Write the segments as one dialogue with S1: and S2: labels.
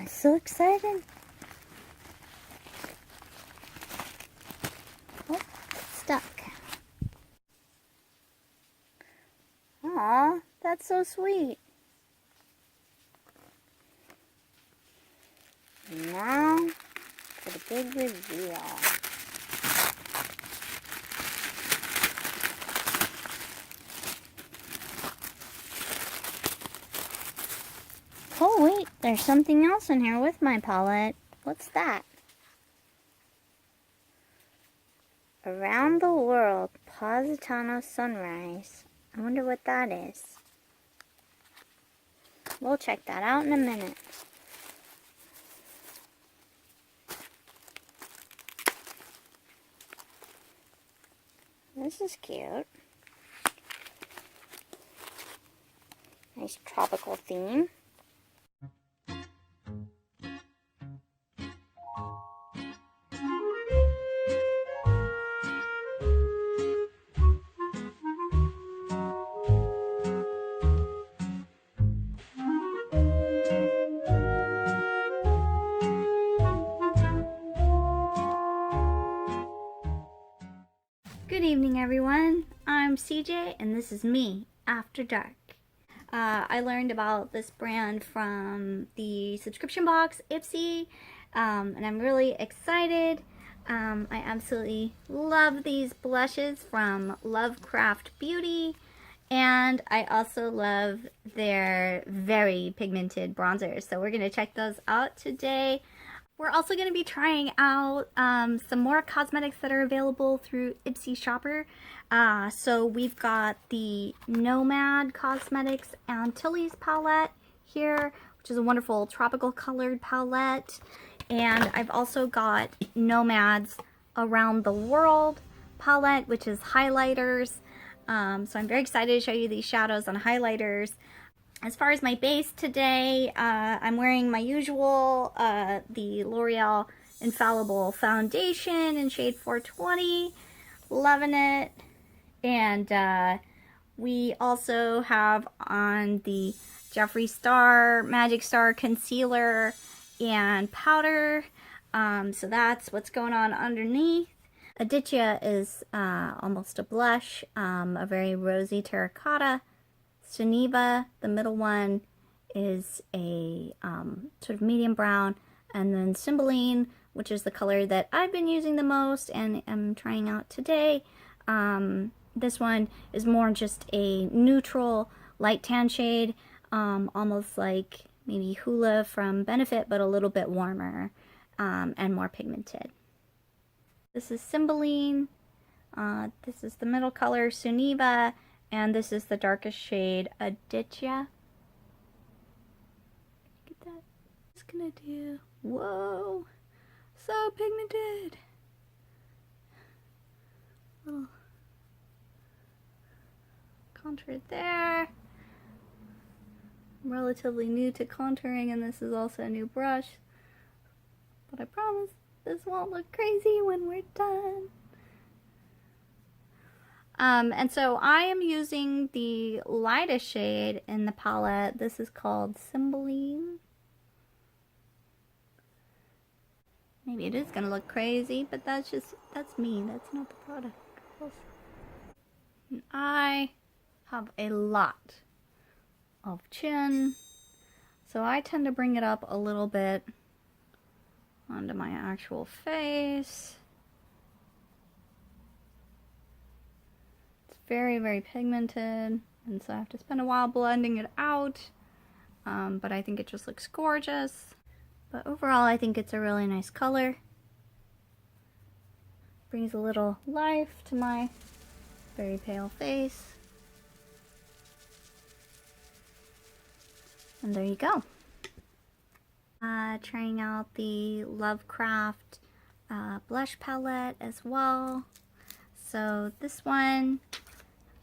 S1: So excited. Oh, it's stuck. Aw, that's so sweet. Now for the big reveal. Oh wait, there's something else in here with my palette. What's that? Around the World Positano Sunrise. I wonder what that is. We'll check that out in a minute. This is cute. Nice tropical theme. Good evening, everyone. I'm CJ, and this is me, After Dark. I learned about this brand from the subscription box, Ipsy, and I'm really excited. I absolutely love these blushes from Lovecraft Beauty, and I also love their very pigmented bronzers, so we're going to check those out today. We're also going to be trying out some more cosmetics that are available through Ipsy Shopper. So we've got the Nomad Cosmetics Antilles palette here, which is a wonderful tropical colored palette. And I've also got Nomad's Around the World palette, which is highlighters. So I'm very excited to show you these shadows and highlighters. As far as my base today, I'm wearing my usual, the L'Oreal Infallible Foundation in shade 420. Loving it. And we also have on the Jeffree Magic Star Concealer and Powder. So that's what's going on underneath. Aditya is almost a blush, a very rosy terracotta. Suniva, the middle one, is a sort of medium brown, and then Cymbeline, which is the color that I've been using the most and am trying out today. This one is more just a neutral light tan shade, almost like maybe Hula from Benefit, but a little bit warmer and more pigmented. This is Cymbeline, this is the middle color, Suniva, and this is the darkest shade, Aditya. Get that? What's gonna do? Whoa! So pigmented! Little contour there. I'm relatively new to contouring, and this is also a new brush. But I promise this won't look crazy when we're done. And so I am using the lightest shade in the palette. This is called Cymbeline. Maybe it is gonna look crazy, but that's me. That's not the product. And I have a lot of chin, so I tend to bring it up a little bit onto my actual face. Very, very pigmented, and so I have to spend a while blending it out, but I think it just looks gorgeous. But overall, I think it's a really nice color. Brings a little life to my very pale face. And there you go. Trying out the Lovecraft blush palette as well. So this one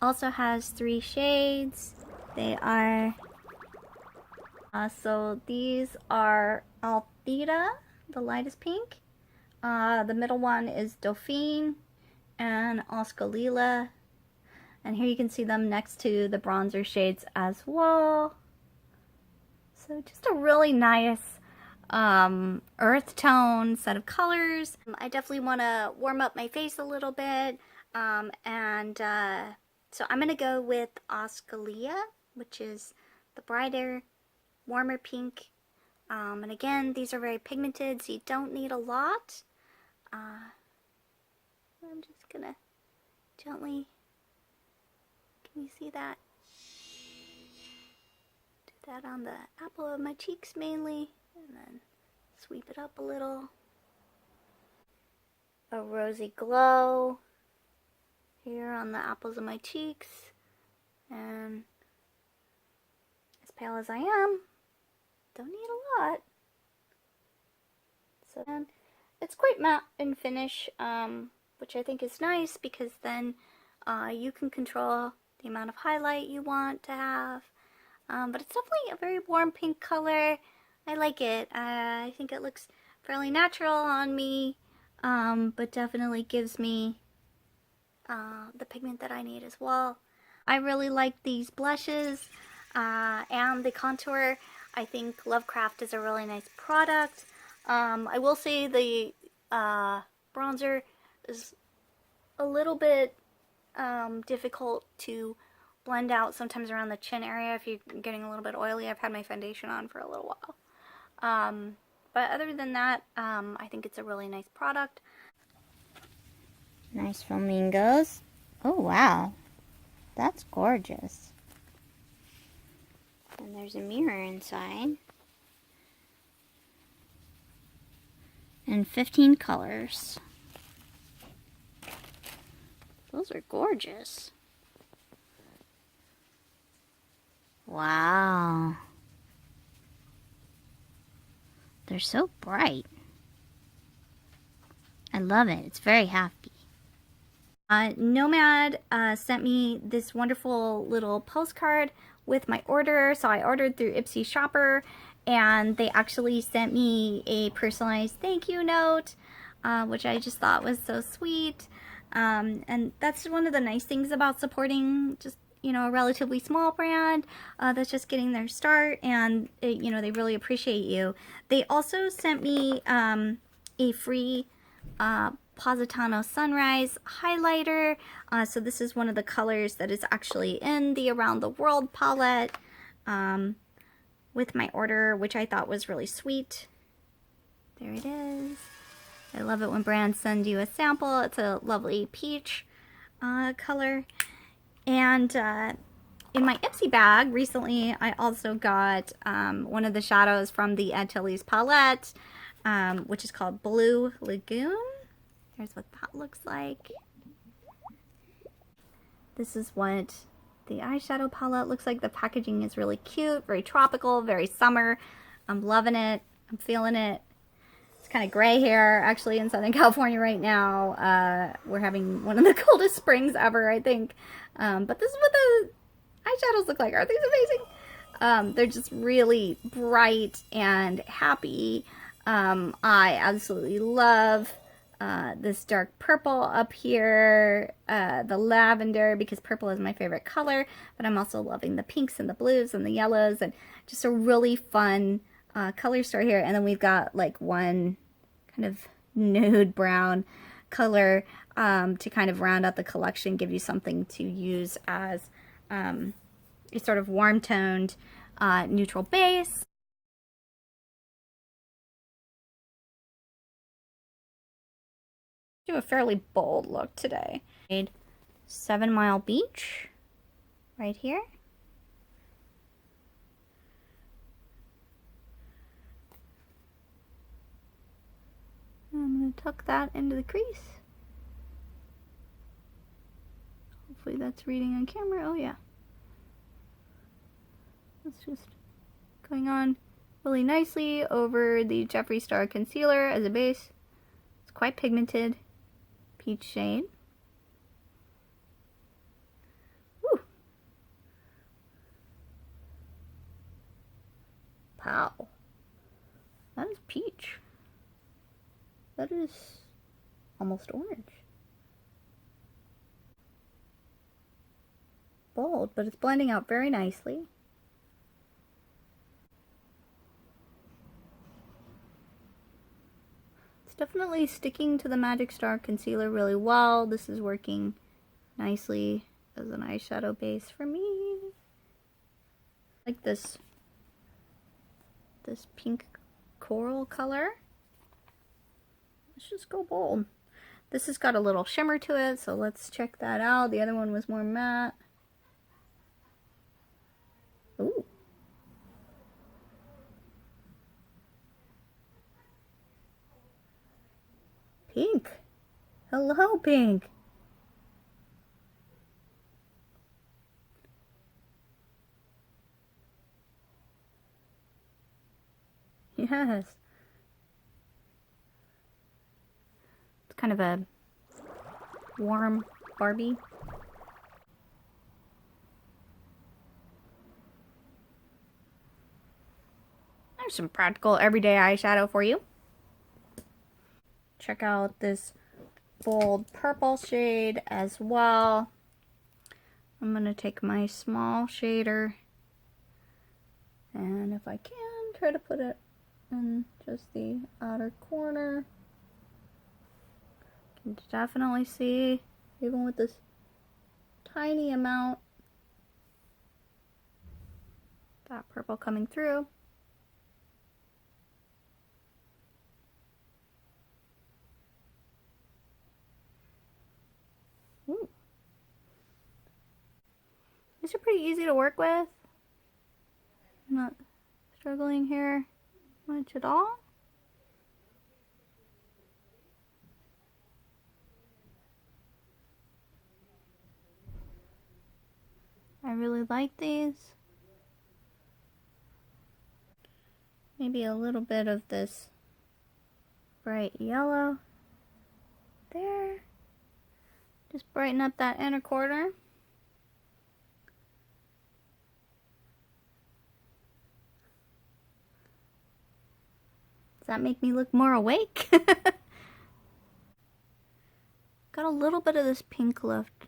S1: also has 3 shades. They are, so these are Althea, the lightest pink. The middle one is Dauphine and Oscar Lila. And here you can see them next to the bronzer shades as well. So just a really nice earth tone set of colors. I definitely want to warm up my face a little bit. So I'm going to go with Oscalia, which is the brighter, warmer pink. And again, these are very pigmented, so you don't need a lot. I'm just going to gently, can you see that? Do that on the apple of my cheeks mainly, and then sweep it up a little. A rosy glow here on the apples of my cheeks, and as pale as I am, don't need a lot. So then it's quite matte in finish, which I think is nice because then you can control the amount of highlight you want to have. But it's definitely a very warm pink color. I like it. I think it looks fairly natural on me, but definitely gives me the pigment that I need as well. I really like these blushes and the contour. I think Lovecraft is a really nice product. I will say the bronzer is a little bit difficult to blend out sometimes around the chin area if you're getting a little bit oily. I've had my foundation on for a little while. But other than that, I think it's a really nice product.
S2: Nice flamingos. Oh, wow. That's gorgeous. And there's a mirror inside. And 15 colors. Those are gorgeous. Wow. They're so bright. I love it. It's very happy.
S1: Nomad sent me this wonderful little postcard with my order. So I ordered through Ipsy Shopper, and they actually sent me a personalized thank you note, which I just thought was so sweet. And that's one of the nice things about supporting just, you know, a relatively small brand that's just getting their start, and you know, they really appreciate you. They also sent me a free Positano Sunrise highlighter. So this is one of the colors that is actually in the Around the World palette with my order, which I thought was really sweet. There it is. I love it when brands send you a sample. It's a lovely peach color. And in my Ipsy bag recently, I also got one of the shadows from the Antilles palette, which is called Blue Lagoon. Here's what that looks like. This is what the eyeshadow palette looks like. The packaging is really cute, very tropical, very summer. I'm loving it. I'm feeling it. It's kind of gray here, actually, in Southern California right now. We're having one of the coldest springs ever, I think. But this is what the eyeshadows look like. Aren't these amazing? They're just really bright and happy. I absolutely love this dark purple up here, the lavender, because purple is my favorite color, but I'm also loving the pinks and the blues and the yellows, and just a really fun color story here. And then we've got like one kind of nude brown color to kind of round out the collection, give you something to use as a sort of warm-toned neutral base. Do a fairly bold look today. 7 Mile Beach right here. I'm going to tuck that into the crease. Hopefully that's reading on camera. Oh yeah. That's just going on really nicely over the Jeffree Star Concealer as a base. It's quite pigmented. Peach shade. Woo! Pow. That is peach. That is almost orange. Bold, but it's blending out very nicely. It's definitely sticking to the Magic Star concealer really well. This is working nicely as an eyeshadow base for me. Like this pink coral color. Let's just go bold. This has got a little shimmer to it, so let's check that out. The other one was more matte. Ooh. Pink. Hello, pink. Yes. It's kind of a warm Barbie. There's some practical everyday eyeshadow for you. Check out this bold purple shade as well. I'm going to take my small shader and if I can, try to put it in just the outer corner. You can definitely see, even with this tiny amount, that purple coming through. Ooh. These are pretty easy to work with. I'm not struggling here much at all. I really like these. Maybe a little bit of this bright yellow there. Just brighten up that inner corner. Does that make me look more awake? Got a little bit of this pink left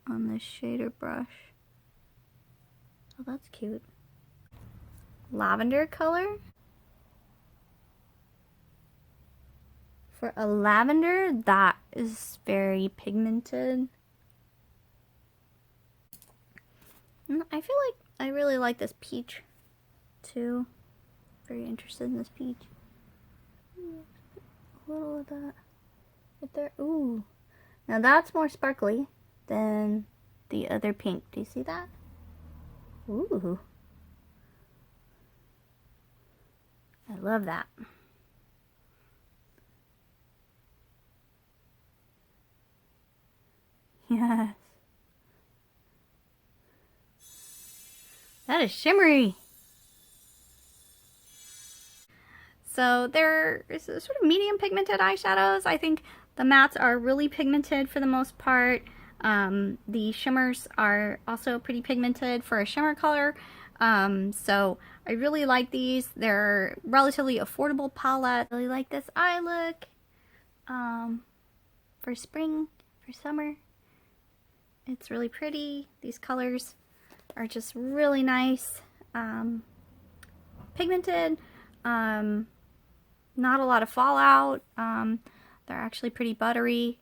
S1: on this shader brush. Oh, that's cute. Lavender color. For a lavender, that is very pigmented. And I feel like I really like this peach too. Very interested in this peach. A little of that right there. Ooh. Now that's more sparkly than the other pink. Do you see that? Ooh. I love that. Yes. That is shimmery. So there is a sort of medium pigmented eyeshadows. I think the mattes are really pigmented for the most part. The shimmers are also pretty pigmented for a shimmer color. So I really like these. They're relatively affordable palette. I really like this eye look for spring, for summer. It's really pretty. These colors are just really nice. Pigmented. Not a lot of fallout. They're actually pretty buttery.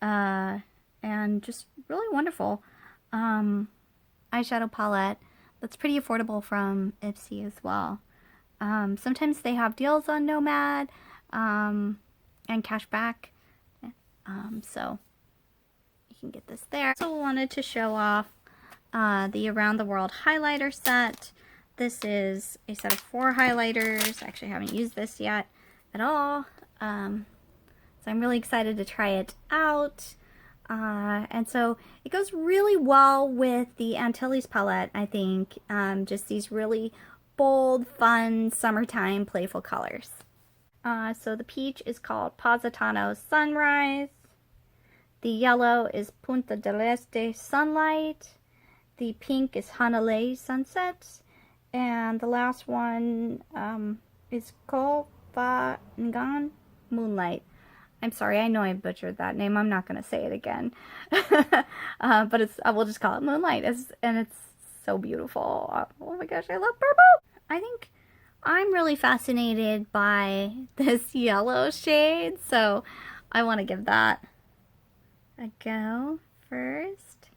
S1: And just really wonderful eyeshadow palette that's pretty affordable from Ipsy as well. Sometimes they have deals on Nomad and cashback, so you can get this there. Also wanted to show off the Around the World highlighter set. This is a set of 4 highlighters. Actually, I haven't used this yet at all, so I'm really excited to try it out. And so it goes really well with the Antilles palette, I think. Just these really bold, fun, summertime, playful colors. So the peach is called Positano Sunrise. The yellow is Punta del Este Sunlight. The pink is Hanalei Sunset. And the last one is Kofangan Moonlight. I'm sorry, I know I butchered that name. I'm not going to say it again. But I will just call it Moonlight. And it's so beautiful. Oh my gosh, I love purple. I think I'm really fascinated by this yellow shade, so I want to give that a go first.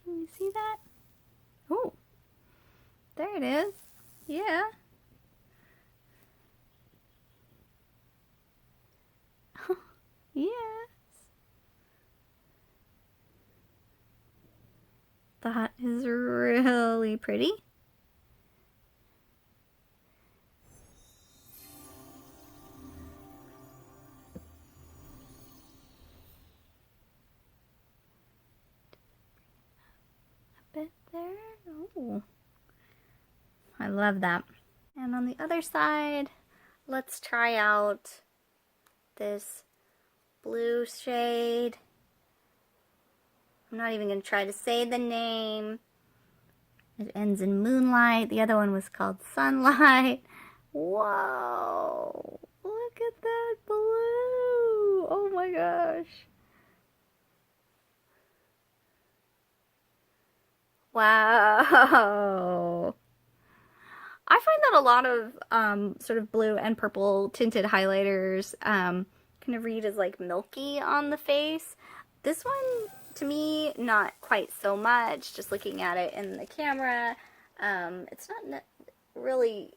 S1: Can you see that? Oh, there it is. Yeah. Yes. That is really pretty. A bit there. Oh, I love that. And on the other side, let's try out this blue shade. I'm not even going to try to say the name. It ends in moonlight. The other one was called sunlight. Whoa! Look at that blue! Oh my gosh. Wow! I find that a lot of sort of blue and purple tinted highlighters kind of read as like milky on the face. This one, to me, not quite so much. Just looking at it in the camera, it's not really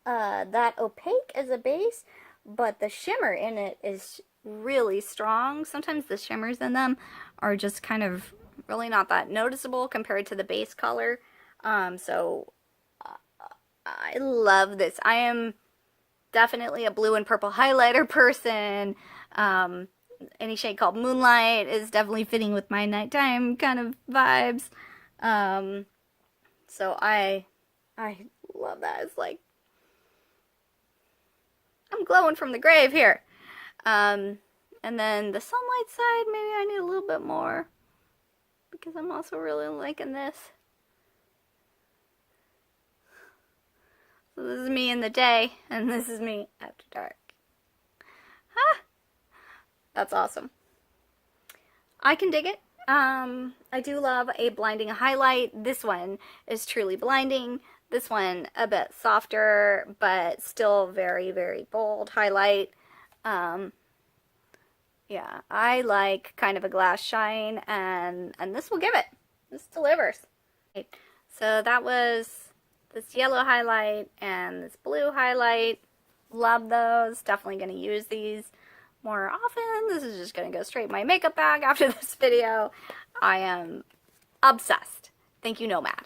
S1: that opaque as a base, but the shimmer in it is really strong. Sometimes the shimmers in them are just kind of really not that noticeable compared to the base color. So I love this. I am definitely a blue and purple highlighter person. Any shade called Moonlight is definitely fitting with my nighttime kind of vibes. So I love that. It's like I'm glowing from the grave here. And then the sunlight side, maybe I need a little bit more because I'm also really liking this. So this is me in the day, and this is me after dark. Ah! That's awesome. I can dig it. I do love a blinding highlight. This one is truly blinding. This one a bit softer, but still very, very bold highlight. Yeah, I like kind of a glass shine, and this will give it. This delivers. So that was this yellow highlight and this blue highlight. Love those. Definitely going to use these more often. This is just going to go straight in my makeup bag after this video. I am obsessed. Thank you, Nomad.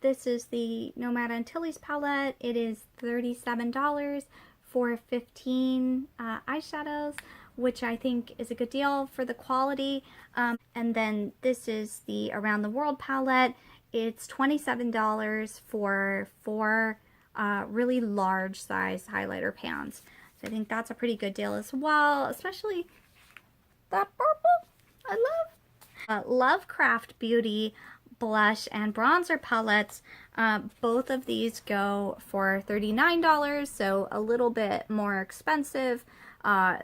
S1: This is the Nomad Antilles palette. It is $37 for 15 eyeshadows, which I think is a good deal for the quality. And then this is the Around the World palette. It's $27 for 4 really large size highlighter pans. So I think that's a pretty good deal as well, especially that purple. I love. Lovecraft Beauty blush and bronzer palettes. Both of these go for $39, so a little bit more expensive.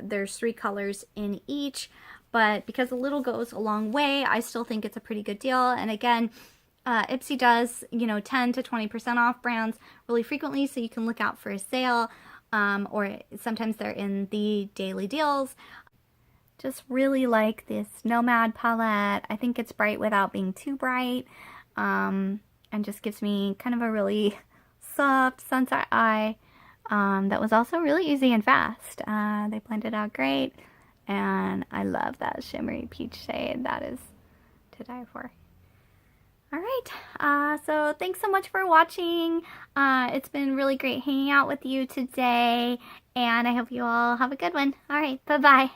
S1: There's 3 colors in each, but because a little goes a long way, I still think it's a pretty good deal. And again, Ipsy does, 10 to 20% off brands really frequently, so you can look out for a sale, or sometimes they're in the daily deals. Just really like this Nomad palette. I think it's bright without being too bright, and just gives me kind of a really soft sunset eye that was also really easy and fast. They blended out great, and I love that shimmery peach shade. That is to die for. Alright, so thanks so much for watching. It's been really great hanging out with you today, and I hope you all have a good one. Alright, bye-bye.